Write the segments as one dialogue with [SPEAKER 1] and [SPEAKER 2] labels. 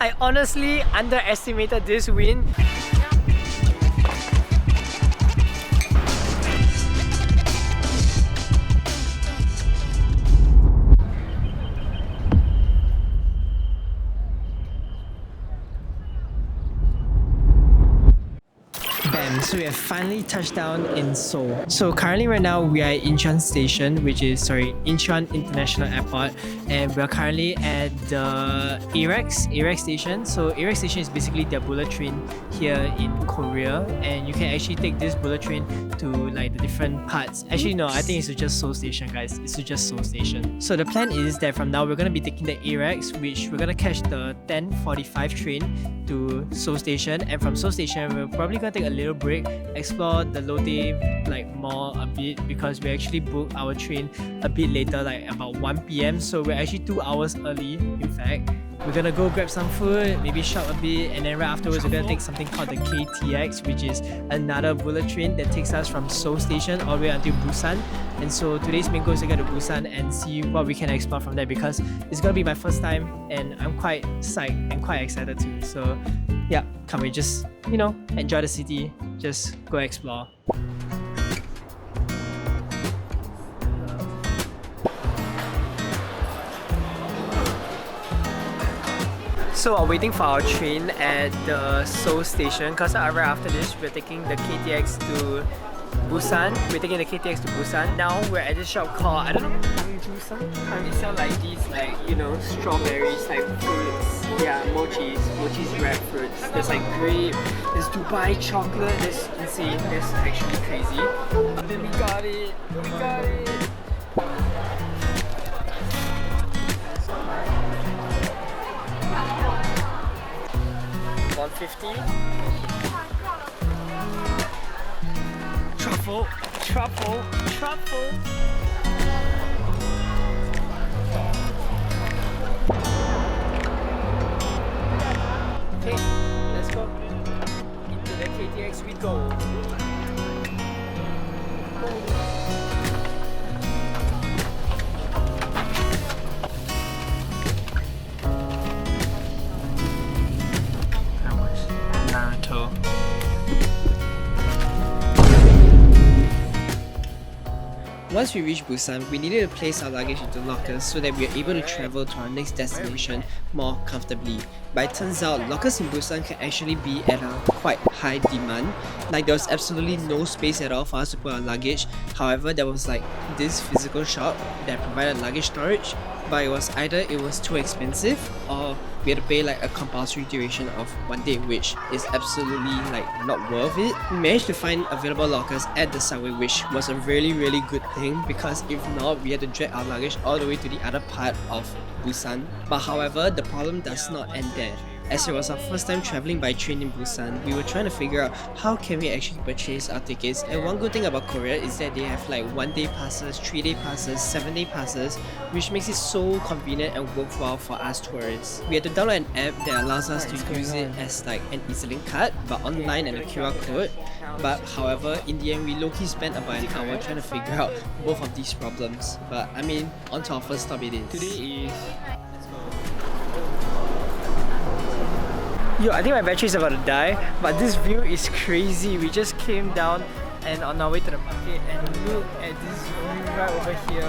[SPEAKER 1] I honestly underestimated this wind. So we have finally touched down in Seoul. So currently right now we are at Incheon Station, which is Incheon International Airport, and we are currently at the AREX station. So AREX station is basically their bullet train here in Korea, and you can actually take this bullet train to like the different parts. Actually no, I think it's just Seoul Station, guys. It's just Seoul Station. So the plan is that from now we're gonna be taking the AREX, which we're gonna catch the 10:45 train to Seoul Station, and from Seoul Station we're probably gonna take a little break, explore the Lotte like mall a bit, because we actually booked our train a bit later, like about 1 p.m. So we're actually 2 hours early. In fact, we're gonna go grab some food, maybe shop a bit, and then right afterwards we're gonna take something called the KTX, which is another bullet train that takes us from Seoul Station all the way until Busan. And so today's main goal is to get to Busan and see what we can explore from there, because it's gonna be my first time and I'm quite psyched and quite excited too. So yeah, can't wait. Just, you know, enjoy the city, just go explore. So we're waiting for our train at the Seoul Station, because right after this we're taking the KTX to Busan. We're taking the KTX to Busan. Now we're at this shop called, I don't know, they sell like these, like, you know, strawberries type fruits. Yeah, mochis wrapped fruits. There's like grape, there's Dubai chocolate, there's insane, that's actually crazy. And then we got it. 150. Truffle. Okay, let's go. Into the KTX we go. Naruto. Once we reached Busan, we needed to place our luggage into lockers so that we are able to travel to our next destination more comfortably. But it turns out lockers in Busan can actually be at a quite high demand. Like, there was absolutely no space at all for us to put our luggage. However, there was like this physical shop that provided luggage storage, but it was too expensive, or we had to pay like a compulsory duration of 1 day, which is absolutely like not worth it. We managed to find available lockers at the subway, which was a really good thing, because if not, we had to drag our luggage all the way to the other part of Busan. But however, the problem does not end there. As it was our first time traveling by train in Busan, we were trying to figure out how can we actually purchase our tickets. And one good thing about Korea is that they have like 1 day passes, 3 day passes, 7 day passes, which makes it so convenient and worthwhile for us tourists. We had to download an app that allows us to use it as like an EZ-Link card, but online and a QR code. But however, in the end, we low-key spent about an hour trying to figure out both of these problems. But I mean, on to our first stop it is. Today is... Yo, I think my battery is about to die, but this view is crazy. We just came down and on our way to the market, and look at this view right over here.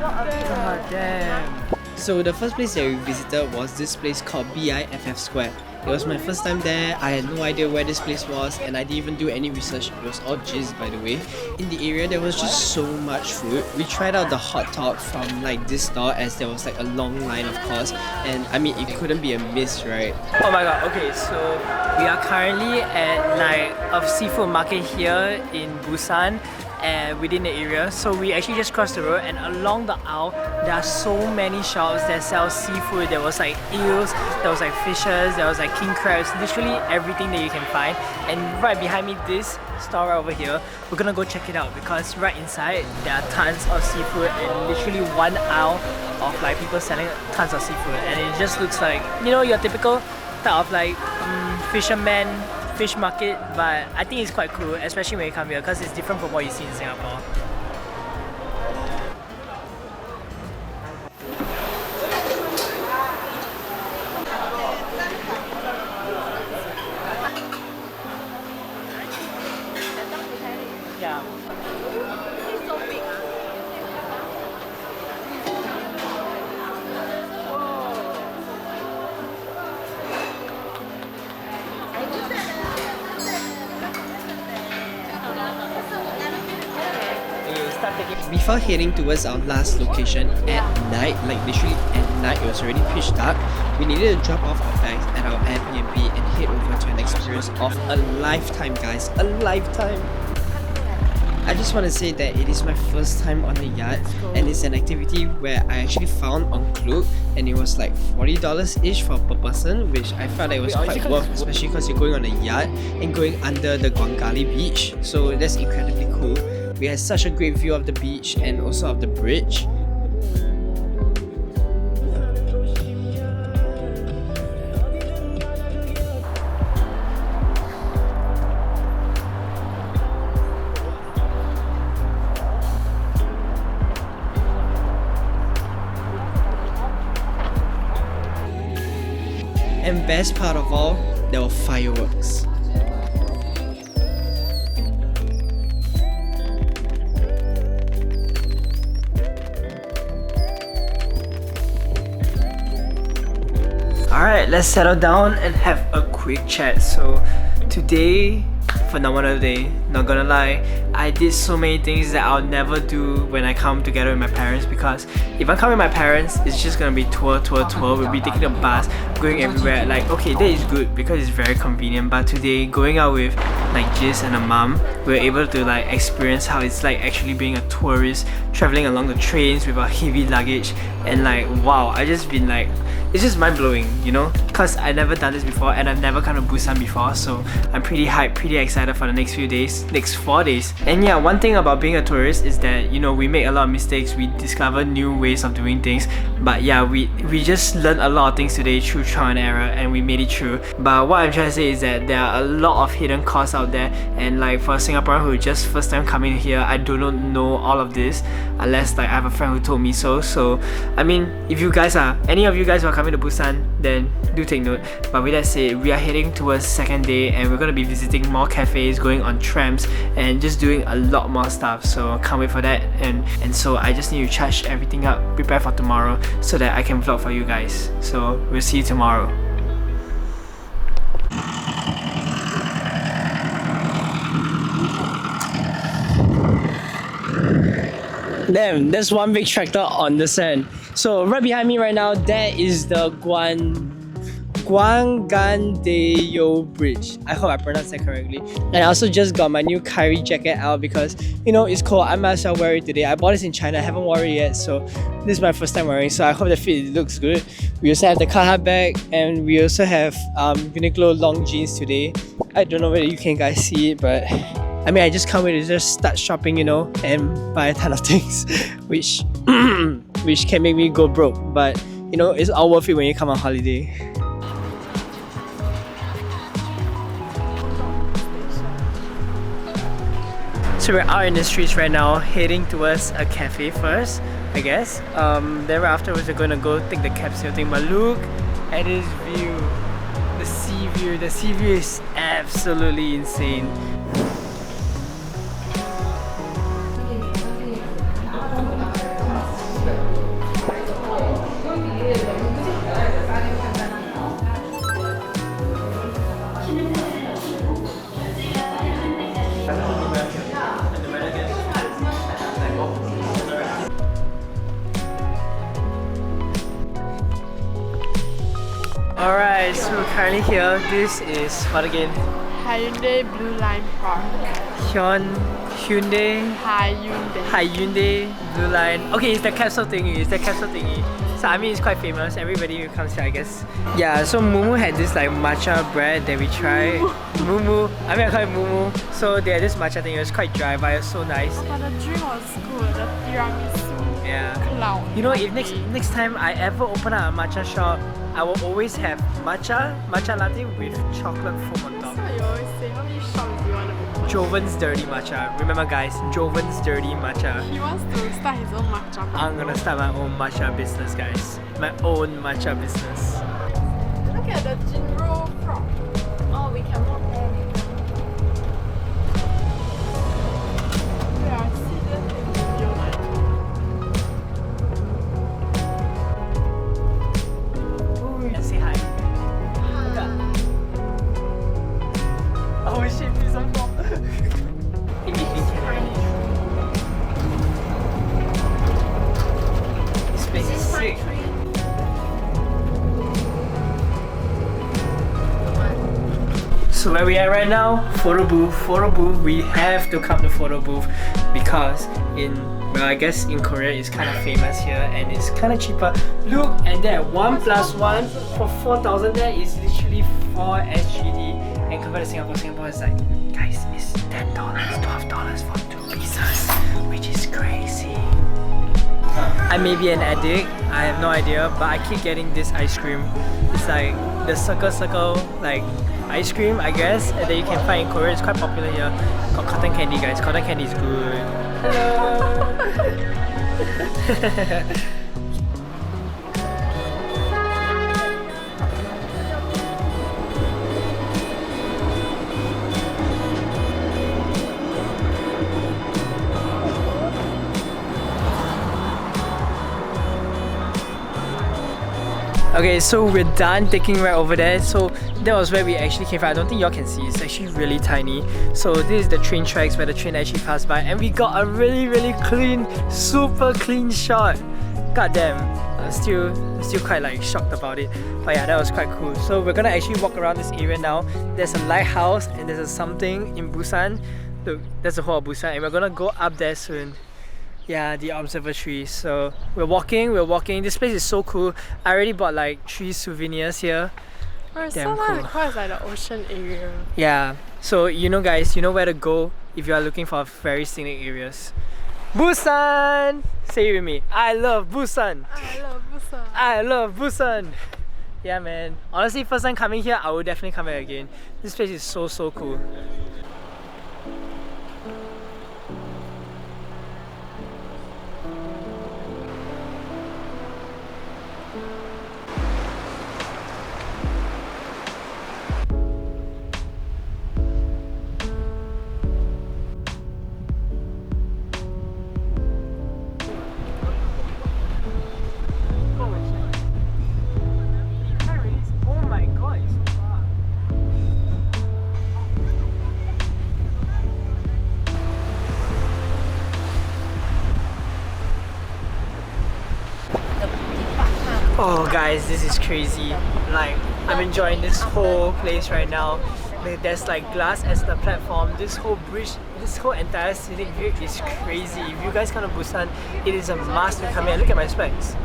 [SPEAKER 1] God damn. So the first place that we visited was this place called BIFF Square. It was my first time there. I had no idea where this place was, and I didn't even do any research. It was all jizz, by the way. In the area, there was just so much food. We tried out the hot dog from like this store, as there was like a long line, of course, and I mean, it couldn't be a miss, right? Oh my god, okay, so we are currently at like a seafood market here in Busan, within the area. So we actually just crossed the road, and along the aisle there are so many shops that sell seafood. There was like eels, there was like fishes, there was like king crabs, literally everything that you can find. And right behind me, this store right over here, we're gonna go check it out, because right inside there are tons of seafood, and literally one aisle of like people selling tons of seafood, and it just looks like, you know, your typical type of like fisherman fish market. But I think it's quite cool, especially when you come here, because it's different from what you see in Singapore. before heading towards our last location at night, like literally at night, it was already pitch dark, we needed to drop off our bags at our Airbnb and head over to an experience of a lifetime, guys. A lifetime! I just want to say that it is my first time on the yacht, and it's an activity where I actually found on Klook, and it was like $40-ish for per person, which I felt like it was quite worth, especially because you're going on a yacht and going under the Guangali beach. So that's incredibly cool. We had such a great view of the beach and also of the bridge. And best part of all, there were fireworks. Alright, let's settle down and have a quick chat. So today, phenomenal day, not gonna lie. I did so many things that I'll never do when I come together with my parents, because if I come with my parents, it's just gonna be tour. We'll be taking a bus, going everywhere. Like, okay, that is good because it's very convenient, but today, going out with like Jis and a mom, we were able to like experience how it's like actually being a tourist, traveling along the trains with our heavy luggage, and like, wow, I just been like, it's just mind-blowing, you know, because I've never done this before and I've never come to Busan before, so I'm pretty hyped, pretty excited for the next few days, next 4 days. And yeah, one thing about being a tourist is that, you know, we make a lot of mistakes, we discover new ways of doing things, but yeah, we just learned a lot of things today through trial and error, and we made it through. But what I'm trying to say is that there are a lot of hidden costs out there, and like for a Singaporean who just first time coming here, I do not know all of this unless like I have a friend who told me so. So I mean, if you guys are, any of you guys who are coming to Busan, then do take note. But with that said, we are heading towards second day, and we're going to be visiting more cafes, going on trams, and just doing a lot more stuff. So can't wait for that. And so I just need to charge everything up, prepare for tomorrow, so that I can vlog for you guys. So we'll see you tomorrow. Damn, there's one big tractor on the sand. So right behind me right now, that is the Guangandeyo Bridge. I hope I pronounced that correctly. And I also just got my new Kyrie jacket out because, you know, it's cold. I might as well wear it today. I bought this in China, I haven't worn it yet, so this is my first time wearing, so I hope the fit looks good. We also have the Carhartt bag, and we also have Uniqlo long jeans today. I don't know whether you can guys see it, but I mean, I just can't wait to just start shopping, you know, and buy a ton of things, which can make me go broke. But, you know, it's all worth it when you come on holiday. So we're out in the streets right now, heading towards a cafe first, I guess. Then afterwards we're gonna go take the capsule thing. But look at this view, the sea view. The sea view is absolutely insane. Alright, so we're currently here. This is what again?
[SPEAKER 2] Hyundai Blue Line Park.
[SPEAKER 1] Hyundai Blue Line. Okay, it's the capsule thingy. So I mean, it's quite famous. Everybody who comes here, I guess. Yeah, so Mumu had this like matcha bread that we tried. Mumu. I mean, I call it Mumu. So they had this matcha thing. It was quite dry, but it was so nice.
[SPEAKER 2] But the drink was good. The tiramisu.
[SPEAKER 1] Yeah.
[SPEAKER 2] Cloud.
[SPEAKER 1] You know, if next time I ever open up a matcha shop, I will always have matcha latte with chocolate foam on top.
[SPEAKER 2] That's what you always say. How many shops do you want to open?
[SPEAKER 1] Jovan's Dirty Matcha. Remember guys, Jovan's Dirty Matcha.
[SPEAKER 2] He wants to start his own matcha.
[SPEAKER 1] I'm gonna start my own matcha business, guys. My own matcha business.
[SPEAKER 2] Look at the Jinro frog. Oh, we can walk there. Yeah, I see this in video line.
[SPEAKER 1] Say hi. Oh shit, please don't fall. In between Canada. So where we are right now, photo booth. We have to come to photo booth because well, I guess in Korea it's kind of famous here and it's kind of cheaper. Look at that, 1 + 1 for 4,000 there is literally 4 SGD. And compared to Singapore is like, guys, it's $10, $12 for 2 pieces, which is crazy. I may be an addict, I have no idea, but I keep getting this ice cream. It's like the circle like ice cream, I guess, that you can find in Korea. It's quite popular here. Got cotton candy, guys. Cotton candy is good. Hello. Okay, so we're done taking right over there. So that was where we actually came from. I don't think y'all can see, it's actually really tiny. So this is the train tracks where the train actually passed by, and we got a really clean, super clean shot. God damn, I'm still quite like shocked about it. But yeah, that was quite cool. So we're gonna actually walk around this area now. There's a lighthouse and there's something in Busan. Look, that's the whole of Busan, and we're gonna go up there soon. Yeah, the observatory. So we're walking. This place is so cool. I already bought like 3 souvenirs here.
[SPEAKER 2] Oh, it's
[SPEAKER 1] damn
[SPEAKER 2] so
[SPEAKER 1] cool.
[SPEAKER 2] like the ocean area.
[SPEAKER 1] Yeah, so you know guys, you know where to go if you are looking for very scenic areas. Busan! Say it with me. I love Busan!
[SPEAKER 2] I love Busan.
[SPEAKER 1] I love Busan! Yeah man, honestly first time coming here, I will definitely come back again. This place is so cool. Oh guys, this is crazy. Like, I'm enjoying this whole place right now. There's like glass as the platform. This whole bridge, this whole entire scenic view is crazy. If you guys come to Busan, it is a must to come here. Look at my specs.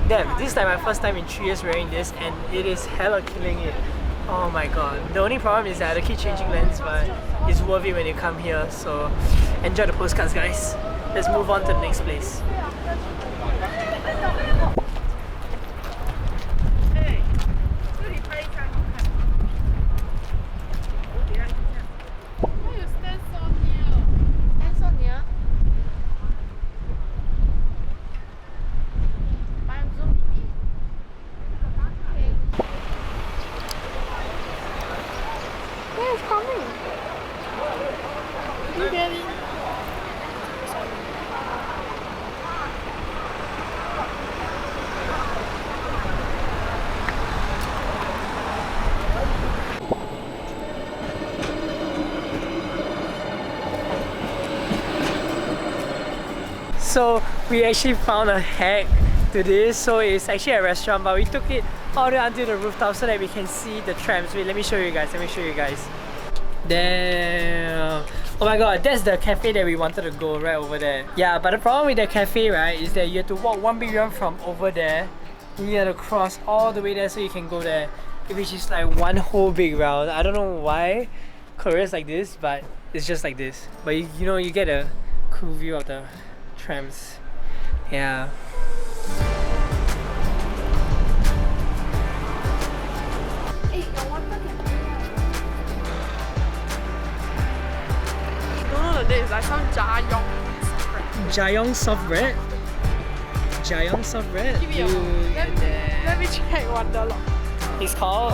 [SPEAKER 1] Damn, this is like my first time in 3 years wearing this and it is hella killing it. Oh my god. The only problem is that I have to keep changing lens, but it's worth it when you come here. So enjoy the postcards guys. Let's move on to the next place. So we actually found a hack to this. So it's actually a restaurant, but we took it all the way onto the rooftop so that we can see the trams. Wait, let me show you guys. Damn. Oh my god, that's the cafe that we wanted to go right over there. Yeah, but the problem with the cafe, right, is that you have to walk one big round from over there. You have to cross all the way there so you can go there, which is like one whole big round. I don't know why Korea's like this, but it's just like this. But you know, you get a cool view of the trams. Yeah.
[SPEAKER 2] It's like some
[SPEAKER 1] Jayong soft bread. Jayong soft bread.
[SPEAKER 2] Give me a let me check $1.
[SPEAKER 1] It's called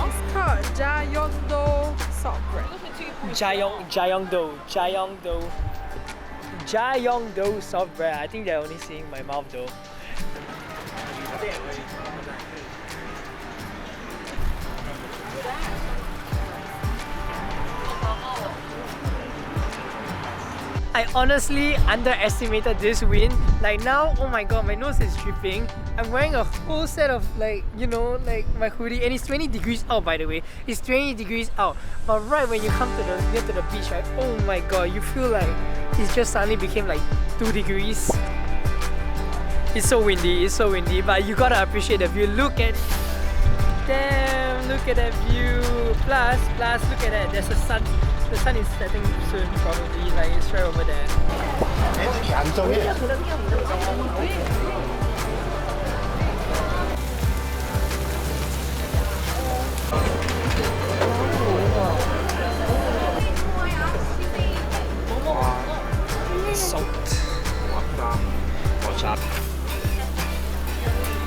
[SPEAKER 2] Jayongdo soft bread.
[SPEAKER 1] Jayongdo soft bread. I think they're only seeing my mouth though. I honestly underestimated this wind. Like now, oh my god, my nose is dripping. I'm wearing a whole set of like, you know, like my hoodie, and it's 20 degrees out, by the way. It's 20 degrees out. But right when you come to the near to the beach, right? Oh my god, you feel like it's just suddenly became like 2 degrees. It's so windy, but you gotta appreciate the view. Look at, damn, look at that view. Plus, look at that. There's a sun. The sun is setting soon, probably. Like it's right over there.
[SPEAKER 3] 애들이 안 정해.
[SPEAKER 1] Salt.
[SPEAKER 3] Watch out.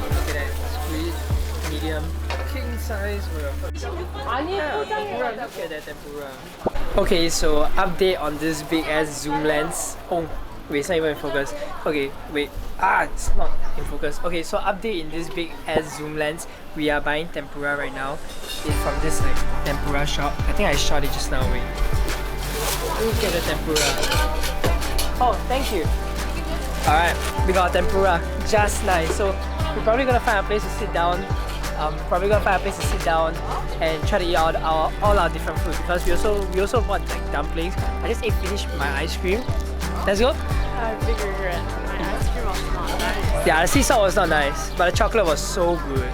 [SPEAKER 1] Look at that. Squid, medium, king size. Yeah, tempura. Look at that tempura. Okay, so update on this big ass zoom lens. Oh, wait, it's not even in focus. Okay, wait. It's not in focus. Okay, so update in this big ass zoom lens. We are buying tempura right now. It's from this like tempura shop. I think I shot it just now. Wait. Look at the tempura. Oh, thank you. Alright, we got tempura. Just nice. So we're probably gonna find a place to sit down. And try to eat out all our different food, because we also bought like dumplings. I just finished my ice cream. Let's go.
[SPEAKER 2] I have a big regret. My ice cream was not nice.
[SPEAKER 1] Yeah, the sea salt was not nice, but the chocolate was so good.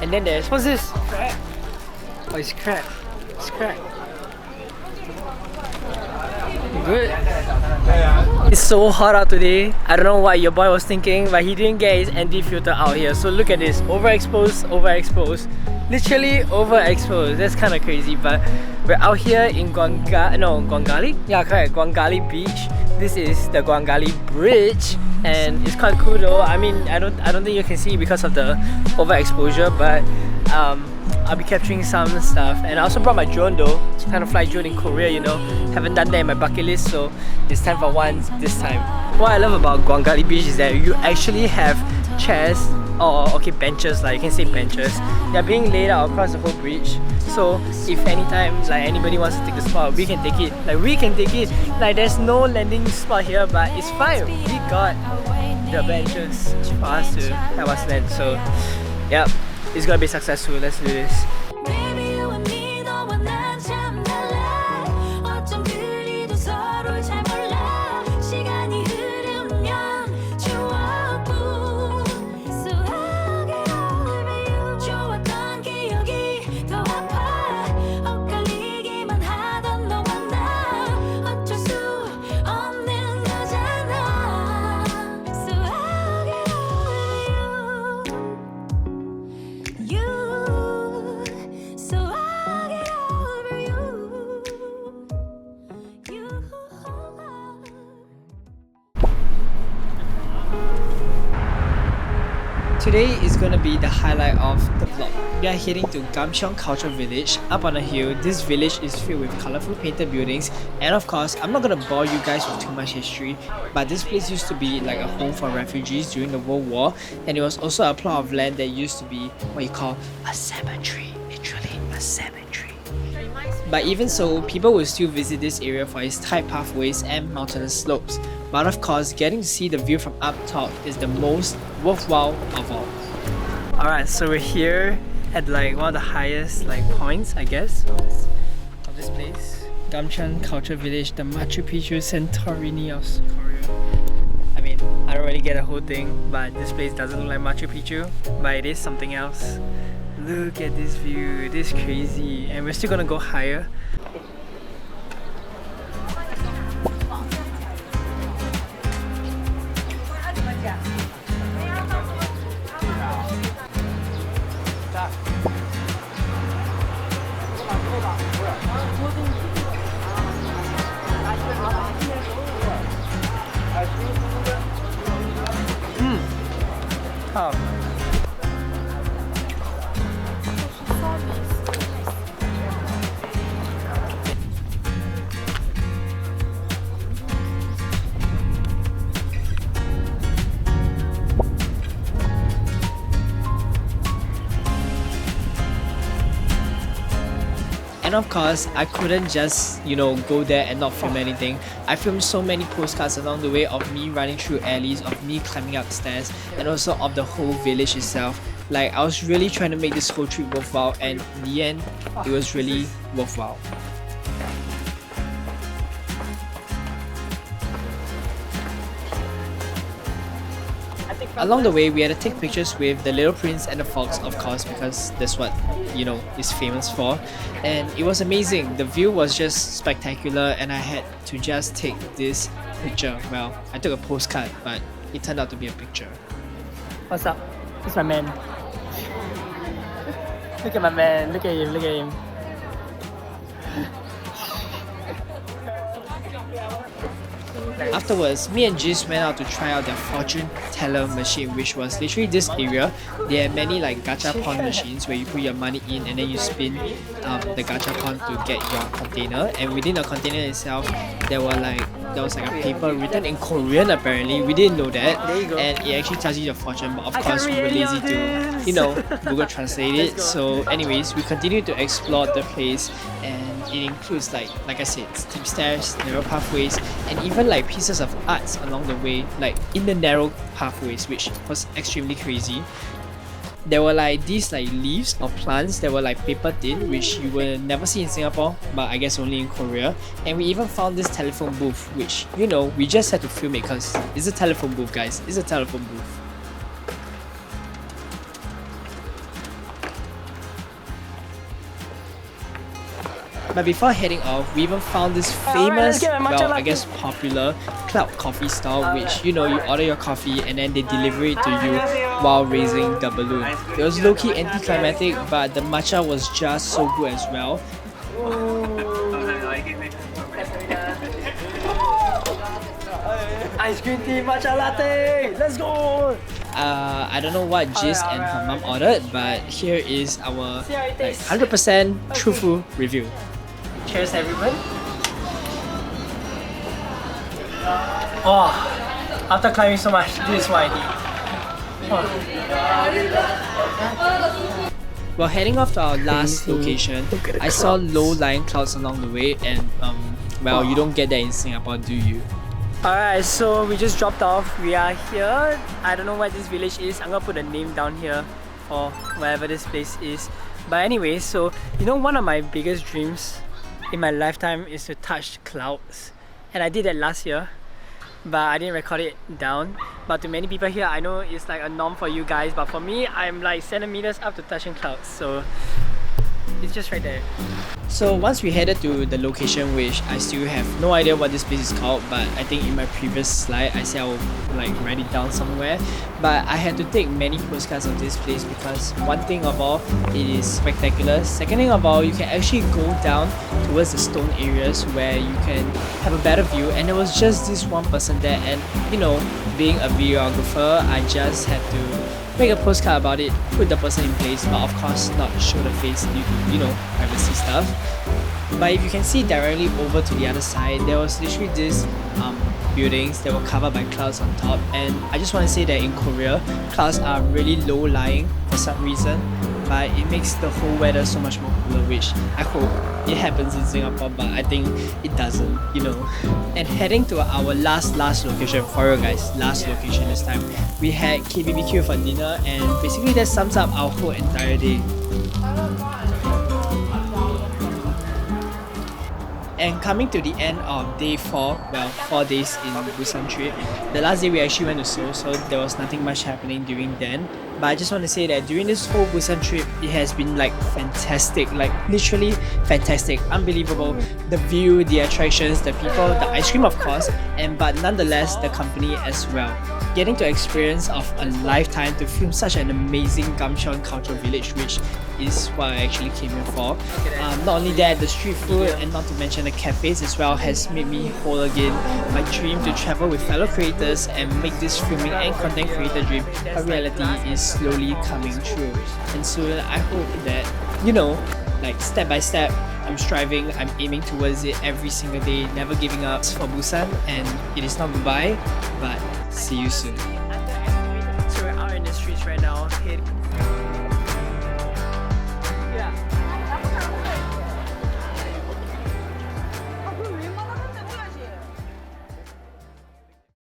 [SPEAKER 1] And then there's, what's this? Crab. Oh, it's crab. It's crab. Good. It's so hot out today. I don't know what your boy was thinking, but he didn't get his ND filter out here. So look at this, overexposed. Literally overexposed. That's kind of crazy, but we're out here in Guangali? Yeah, correct, Guangali Beach. This is the Guangali Bridge, and it's quite cool though. I mean, I don't think you can see because of the overexposure, but I'll be capturing some stuff. And I also brought my drone though, to kind of fly drone in Korea, you know. Haven't done that in my bucket list, so it's time for one this time. What I love about Guangali Beach is that you actually have chairs, or okay, benches, like you can say benches. They're being laid out across the whole bridge. So if anytime like anybody wants to take the spot, we can take it. Like there's no landing spot here, but it's fine. We got the benches for us to have us land. So yeah, it's gonna be successful. Let's do this. Today is gonna be the highlight of the vlog. We are heading to Gamcheon Cultural Village. Up on a hill, this village is filled with colorful painted buildings, and of course, I'm not gonna bore you guys with too much history, but this place used to be like a home for refugees during the World War, and it was also a plot of land that used to be what you call a cemetery, literally a cemetery. But even so, people will still visit this area for its tight pathways and mountainous slopes. But of course, getting to see the view from up top is the most worthwhile of all. Alright, so we're here at like one of the highest like points, I guess, of this place. Gamcheon Cultural Village, the Machu Picchu Santorini of Korea. I mean, I don't really get the whole thing, but this place doesn't look like Machu Picchu, but it is something else. Look at this view, this is crazy, and we're still gonna go higher. And of course, I couldn't just, go there and not film anything. I filmed so many postcards along the way of me running through alleys, of me climbing up stairs, and also of the whole village itself. Like, I was really trying to make this whole trip worthwhile, and in the end, it was really worthwhile. Along the way, we had to take pictures with the Little Prince and the Fox, of course, because that's what, is famous for. And it was amazing. The view was just spectacular, and I had to just take this picture. Well, I took a postcard, but it turned out to be a picture.
[SPEAKER 4] What's up? It's my man. Look at my man. Look at him. Look at him.
[SPEAKER 1] Afterwards, me and Jis went out to try out their fortune teller machine, which was literally this area. They had many gachapon machines where you put your money in and then you spin the gachapon to get your container. And within the container itself, there was a paper written in Korean apparently. We didn't know that. And it actually tells you your fortune, but of course we were lazy to, Google Translate it. So anyways, we continued to explore the place, and it includes like I said, steep stairs, narrow pathways, and even pieces of arts along the way, in the narrow pathways, which was extremely crazy. There were these leaves of plants that were paper thin, which you will never see in Singapore, but I guess only in Korea. And we even found this telephone booth, which we just had to film it because it's a telephone booth, guys. It's a telephone booth. But before heading off, we even found this famous, I guess popular cloud coffee stall, which you order your coffee and then they deliver it to you while raising the balloon. It was low-key anticlimactic, but the matcha was just so good as well.
[SPEAKER 4] Ice cream tea, matcha latte. Let's go.
[SPEAKER 1] I don't know what Jis and her mom ordered, but here is our 100% truthful review.
[SPEAKER 4] Cheers, everyone. Oh, after climbing so much, this is what I need.
[SPEAKER 1] While heading off to our last location, I saw low-lying clouds along the way, and you don't get that in Singapore, do you?
[SPEAKER 4] Alright, so we just dropped off. We are here. I don't know what this village is. I'm gonna put a name down here or wherever this place is. But anyway, so one of my biggest dreams in my lifetime is to touch clouds, and I did that last year, but I didn't record it down. But to many people here, I know it's a norm for you guys, but for me, I'm centimeters up to touching clouds, so it's just right there.
[SPEAKER 1] So once we headed to the location, which I still have no idea what this place is called, but I think in my previous slide I said I will write it down somewhere. But I had to take many postcards of this place because one thing of all, it is spectacular. Second thing of all, you can actually go down towards the stone areas where you can have a better view, and there was just this one person there, and being a videographer, I just had to make a postcard about it, put the person in place, but of course not show the face due to, privacy stuff. But if you can see directly over to the other side, there was literally this buildings that were covered by clouds on top, and I just want to say that in Korea, clouds are really low-lying for some reason, but it makes the whole weather so much more cooler, which I hope it happens in Singapore, but I think it doesn't, And heading to our last location, for you guys, last location this time, we had KBBQ for dinner, and basically that sums up our whole entire day. And coming to the end of day 4, 4 days in Busan trip, the last day we actually went to Seoul, so there was nothing much happening during then. But I just want to say that during this whole Busan trip, it has been fantastic, literally fantastic, unbelievable. The view, the attractions, the people, the ice cream of course, but nonetheless the company as well. Getting to experience of a lifetime to film such an amazing Gamcheon Cultural Village, which is what I actually came here for. Not only that, the street food and not to mention the cafes as well has made me whole again. My dream to travel with fellow creators and make this filming and content creator dream a reality is slowly coming true. And soon I hope that, step by step, I'm striving, I'm aiming towards it every single day, never giving up for Busan, and it is not goodbye, but see you soon.
[SPEAKER 4] So we're out in the streets right now,